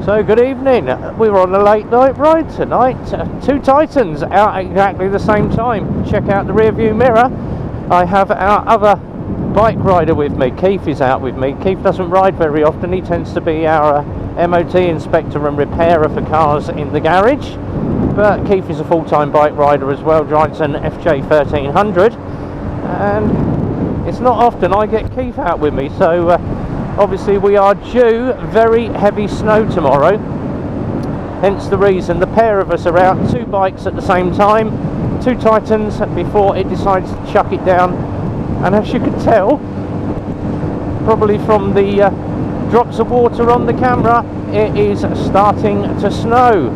So good evening, we were on a late night ride tonight, two Titans out at exactly the same time. Check out the rear view mirror, I have our other bike rider with me. Keith is out with me. Keith doesn't ride very often, he tends to be our MOT inspector and repairer for cars in the garage, but Keith is a full-time bike rider as well, drives an FJ 1300, and it's not often I get Keith out with me, so obviously we are due very heavy snow tomorrow, hence the reason the pair of us are out, two bikes at the same time, two Titans before it decides to chuck it down. And as you can tell, probably from the drops of water on the camera, it is starting to snow.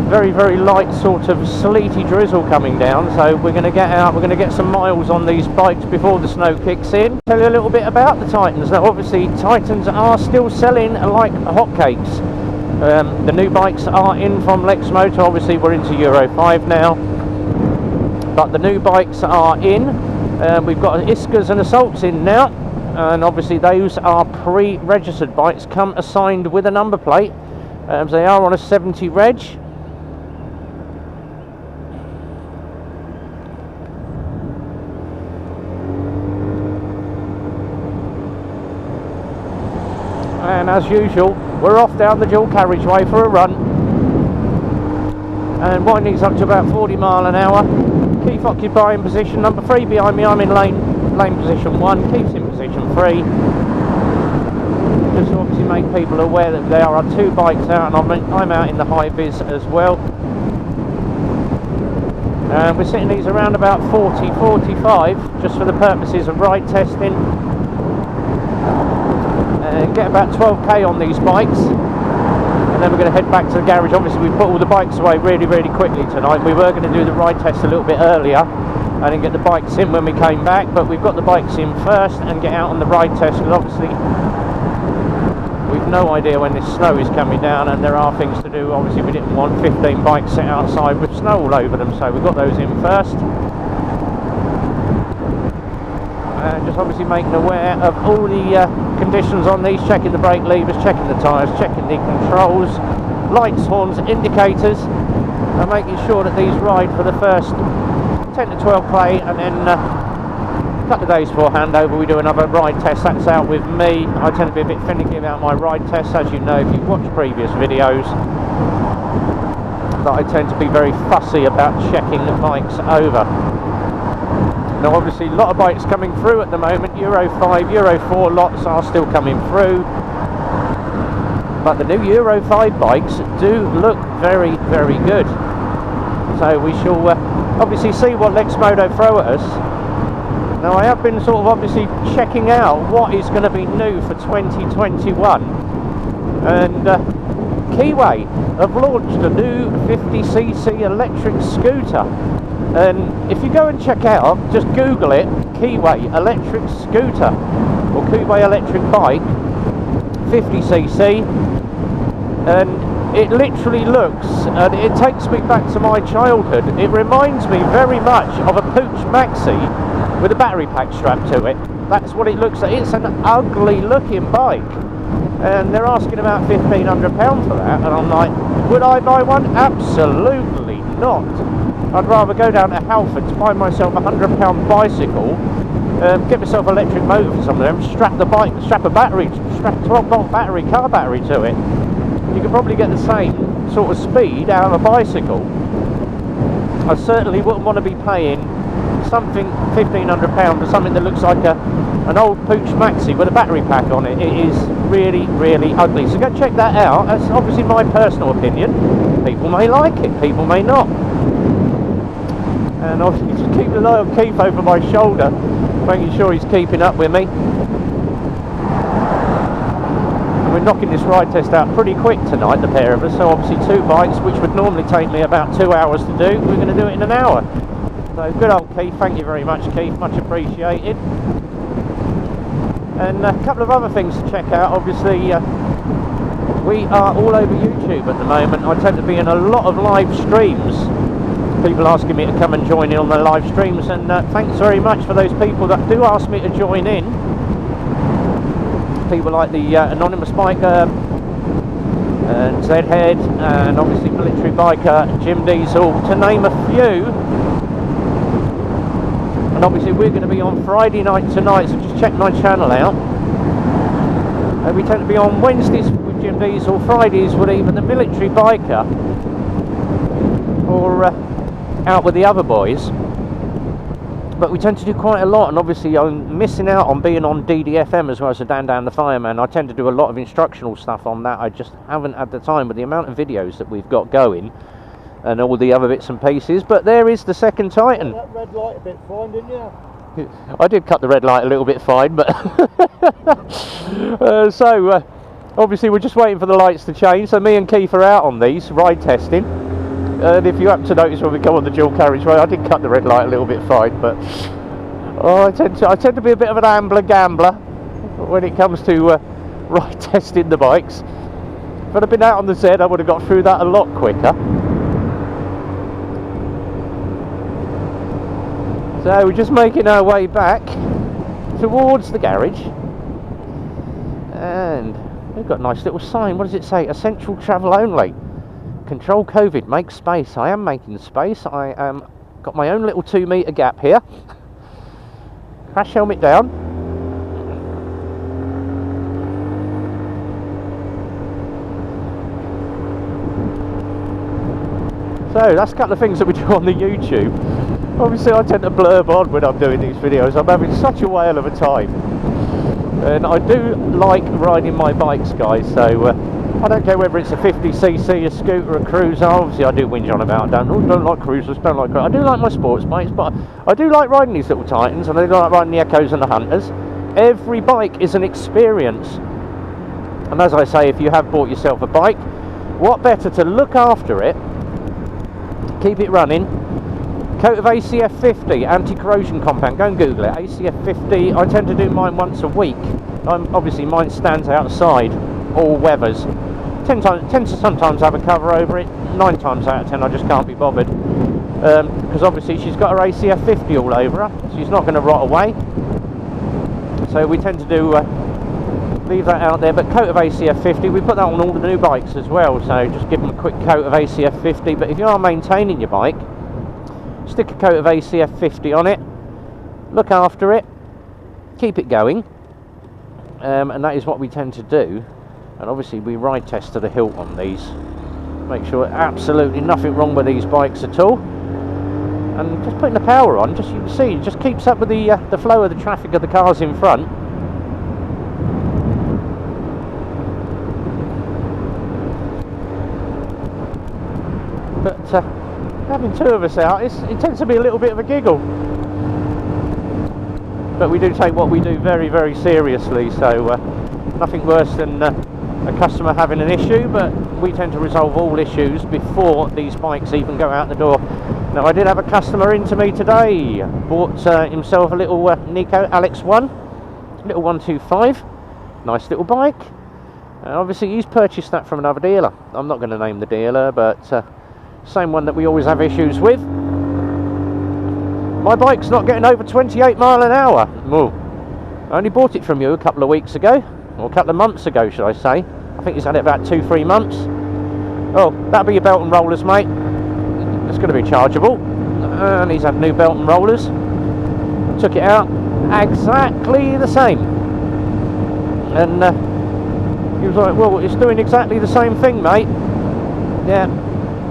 Very, very light sort of sleety drizzle coming down, so we're going to get out, we're going to get some miles on these bikes before the snow kicks in. Tell you a little bit about the Titans. Now obviously Titans are still selling like hotcakes. The new bikes are in from Lexmoto, obviously we're into Euro 5 now, but the new bikes are in. We've got Iskas and Assaults in now, and obviously those are pre-registered bikes, come assigned with a number plate. They are on a 70 reg. And as usual, we're off down the dual carriageway for a run, and winding's up to about 40 mile an hour. Keith occupying position number 3 behind me, I'm in lane position 1, Keith's in position 3. Just to obviously make people aware that there are two bikes out, and I'm out in the high vis as well. And we're sitting these around about 40-45 just for the purposes of ride testing. And get about 12k on these bikes. And then we're going to head back to the garage. Obviously we put all the bikes away really quickly tonight. We were going to do the ride test a little bit earlier and then get the bikes in when we came back, but we've got the bikes in first and get out on the ride test, because obviously we've no idea when this snow is coming down and there are things to do. Obviously we didn't want 15 bikes set outside with snow all over them, so we got those in first. And just obviously making aware of all the conditions on these, checking the brake levers, checking the tyres, checking the controls, lights, horns, indicators, and making sure that these ride for the first 10 to 12k, and then a couple of days before handover we do another ride test. That's out with me. I tend to be a bit finicky about my ride tests, as you know if you've watched previous videos, that I tend to be very fussy about checking the bikes over. Now obviously a lot of bikes coming through at the moment, Euro 5, Euro 4 lots are still coming through, but the new Euro 5 bikes do look very good. So we shall obviously see what Lexmoto throw at us. Now I have been sort of obviously checking out what is going to be new for 2021, and Kiwi have launched a new 50cc electric scooter. And if you go and check out, just Google it, Kiwi electric scooter or Kiwi electric bike 50cc, and it literally looks, and it takes me back to my childhood. It reminds me very much of a Pooch Maxi with a battery pack strapped to it. That's what it looks like. It's an ugly looking bike, and they're asking about £1,500 for that, and I'm like, would I buy one? Absolutely not. I'd rather go down to Halford to buy myself a £100 bicycle, get myself an electric motor for some of them, strap a 12-volt battery, car battery to it. You could probably get the same sort of speed out of a bicycle. I certainly wouldn't want to be paying something £1,500 for something that looks like an old Pooch Maxi with a battery pack on it. It is really ugly. So go check that out. That's obviously my personal opinion. People may like it, people may not. And obviously just keep an eye on Keith over my shoulder, making sure he's keeping up with me. And we're knocking this ride test out pretty quick tonight, the pair of us. So obviously two bikes, which would normally take me about 2 hours to do, we're going to do it in an hour. So good old Keith, thank you very much Keith, much appreciated. And a couple of other things to check out. Obviously we are all over YouTube at the moment. I tend to be in a lot of live streams, people asking me to come and join in on the live streams, and thanks very much for those people that do ask me to join in. People like the anonymous bike and Zedhead, and obviously Military Biker, Jim Diesel, to name a few. And obviously we're going to be on Friday night tonight, so just check my channel out. We tend to be on Wednesdays with Jim Diesel, Fridays with either the Military Biker or out with the other boys. But we tend to do quite a lot, and obviously I'm missing out on being on DDFM as well as the Dan the Fireman. I tend to do a lot of instructional stuff on that. I just haven't had the time with the amount of videos that we've got going and all the other bits and pieces. But there is the second Titan. That red light a bit fine, didn't you? I did cut the red light a little bit fine, but obviously we're just waiting for the lights to change. So me and Keith are out on these ride testing. And if you happen to notice when we go on the dual carriageway, I did cut the red light a little bit fine, but I tend to be a bit of an gambler when it comes to ride testing the bikes. If I'd have been out on the Z, I would have got through that a lot quicker. So we're just making our way back towards the garage, and we've got a nice little sign. What does it say? Essential travel only. Control COVID, make space. I am making space. I am got my own little 2 metre gap here. Crash helmet down. So that's a couple of things that we do on the YouTube. Obviously I tend to blurb on when I'm doing these videos. I'm having such a whale of a time. And I do like riding my bikes, guys, so I don't care whether it's a 50cc, a scooter, a cruiser. Obviously I do whinge on about, don't like cruisers, don't like cruisers. I do like my sports bikes, but I do like riding these little Titans, and I do like riding the Echoes and the Hunters. Every bike is an experience. And as I say, if you have bought yourself a bike, what better to look after it, keep it running. Coat of ACF 50 anti-corrosion compound, go and Google it. ACF 50, I tend to do mine once a week. Obviously mine stands outside all weathers. Tend to sometimes have a cover over it. 9 times out of 10 I just can't be bothered, because obviously she's got her ACF 50 all over her. She's not going to rot away, so we tend to do leave that out there. But coat of ACF 50, we put that on all the new bikes as well, so just give them a quick coat of ACF 50. But if you are maintaining your bike, stick a coat of ACF 50 on it, look after it, keep it going, and that is what we tend to do. And obviously we ride test to the hilt on these, make sure absolutely nothing wrong with these bikes at all. And just putting the power on, just you can see, it just keeps up with the flow of the traffic of the cars in front. But having 2 of us out, it tends to be a little bit of a giggle. But we do take what we do very, very seriously, so nothing worse than a customer having an issue, but we tend to resolve all issues before these bikes even go out the door. Now I did have a customer into me today, bought himself a little Nico Alex 1, little 125, nice little bike. Obviously he's purchased that from another dealer. I'm not going to name the dealer, but same one that we always have issues with. My bike's not getting over 28 mile an hour. Ooh. I only bought it from you a couple of weeks ago, or a couple of months ago should I say. I think he's had it about 2-3 months. Oh, that'll be your belt and rollers, mate. It's going to be chargeable. And he's had new belt and rollers. Took it out, exactly the same. And he was like, well, it's doing exactly the same thing, mate. Yeah,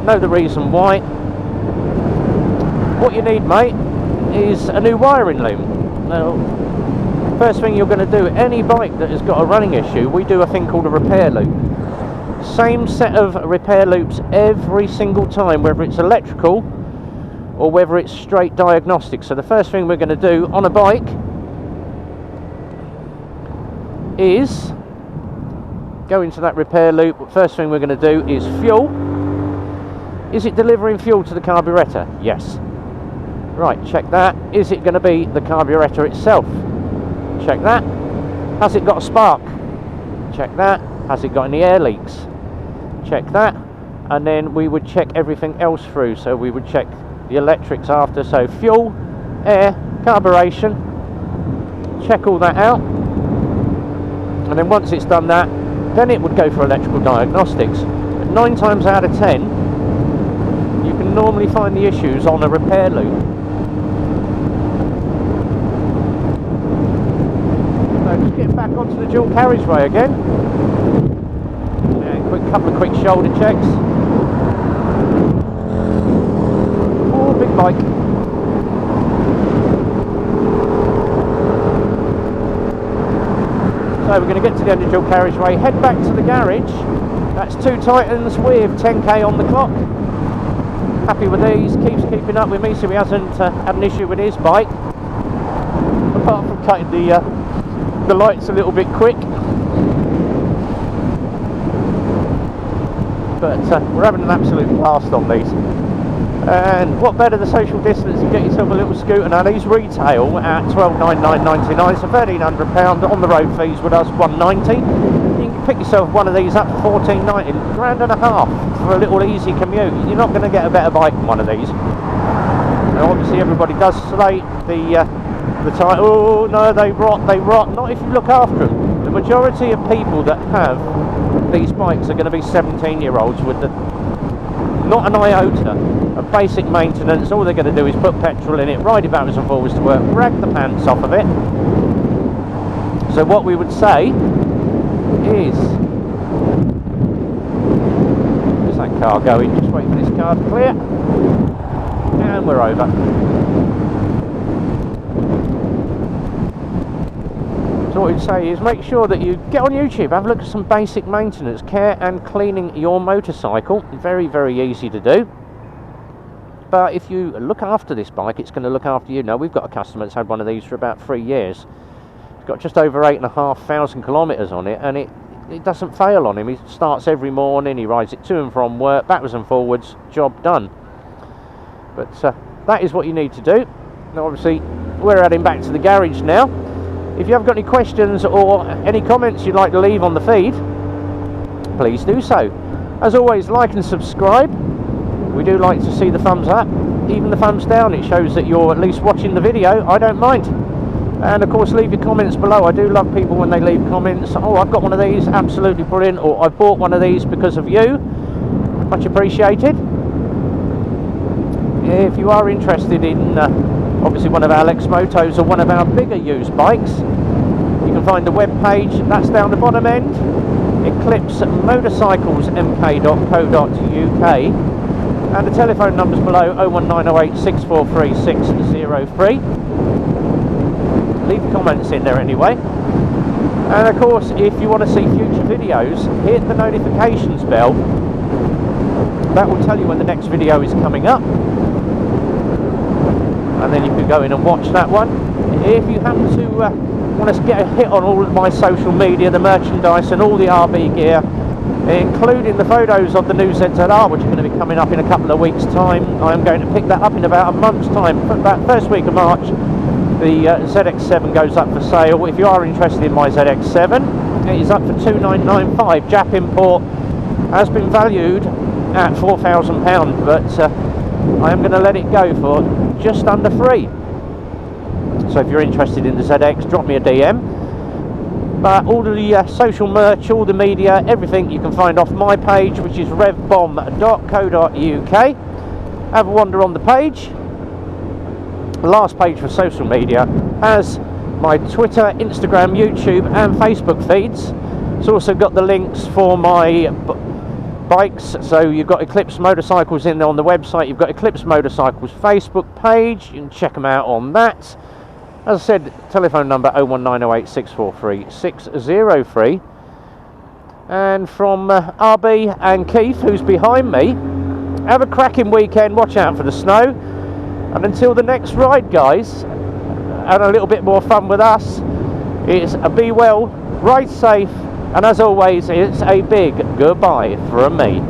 know the reason why. What you need, mate, is a new wiring loom. Now, first thing you're going to do, any bike that has got a running issue, we do a thing called a repair loop. Same set of repair loops every single time, whether it's electrical or whether it's straight diagnostic. So the first thing we're going to do on a bike is go into that repair loop. First thing we're going to do is fuel. Is it delivering fuel to the carburetor? Yes. Right, check that. Is it going to be the carburetor itself? Check that. Has it got a spark? Check that. Has it got any air leaks? Check that. And then we would check everything else through. So we would check the electrics after. So fuel, air, carburation. Check all that out. And then once it's done that, then it would go for electrical diagnostics. But 9 times out of 10, you can normally find the issues on a repair loop. So just getting back onto the dual carriageway again. And couple of quick shoulder checks. Oh, big bike. So we're going to get to the end of dual carriageway, head back to the garage. That's 2 Titans with 10k on the clock. Happy with these, keeps keeping up with me, so he hasn't had an issue with his bike. Apart from cutting the lights a little bit quick. But we're having an absolute blast on these. And what better the social distance to get yourself a little scooter. Now these retail at £12,999, so £1,300. On the road fees with us £190. You can pick yourself one of these up for £14.90, £1,500 for a little easy commute. You're not going to get a better bike than one of these. Now obviously everybody does slate the time. Oh no, they rot. Not if you look after them. The majority of people that have these bikes are going to be 17-year-olds with not an iota of basic maintenance. All they're going to do is put petrol in it, ride it backwards and forwards to work, rag the pants off of it. So what we would say is, where's that car going? Just wait for this car to clear, and we're over. So what we'd say is make sure that you get on YouTube, have a look at some basic maintenance, care and cleaning your motorcycle. Very, very easy to do. But if you look after this bike, it's going to look after you. Now, we've got a customer that's had one of these for about 3 years. It's got just over 8,500 kilometres on it, and it doesn't fail on him. He starts every morning, he rides it to and from work, backwards and forwards, job done. But that is what you need to do. Now, obviously, we're heading back to the garage now. If you have got any questions or any comments you'd like to leave on the feed, please do so. As always, like and subscribe. We do like to see the thumbs up, even the thumbs down. It shows that you're at least watching the video. I don't mind. And of course, leave your comments below. I do love people when they leave comments. Oh, I've got one of these, absolutely brilliant. Or I bought one of these because of you. Much appreciated. If you are interested in obviously one of our Lexmotos or one of our bigger used bikes, you can find the web page, that's down the bottom end, eclipsemotorcyclesmk.co.uk, and the telephone numbers below, 01908 643 603. Leave comments in there anyway. And of course, if you want to see future videos, hit the notifications bell. That will tell you when the next video is coming up, and then you can go in and watch that one. If you happen to want to get a hit on all of my social media, the merchandise and all the RB gear, including the photos of the new ZZR, which are going to be coming up in a couple of weeks' time. I'm going to pick that up in about a month's time, about first week of March. The ZX7 goes up for sale. If you are interested in my ZX7, it is up for £2,995. Jap import, has been valued at £4,000, but I am going to let it go for just under £3,000. So if you're interested in the ZX, drop me a DM. But all the social merch, all the media, everything you can find off my page, which is revbomb.co.uk. Have a wander on the page. The last page for social media has my Twitter, Instagram, YouTube and Facebook feeds. It's also got the links for my bikes, so you've got Eclipse Motorcycles in there on the website, you've got Eclipse Motorcycles Facebook page, you can check them out on that. As I said, telephone number 01908 643 603. And from RB and Keith, who's behind me, have a cracking weekend, watch out for the snow, and until the next ride guys, and a little bit more fun with us, it's a be well, ride safe, and as always, it's a big goodbye from me.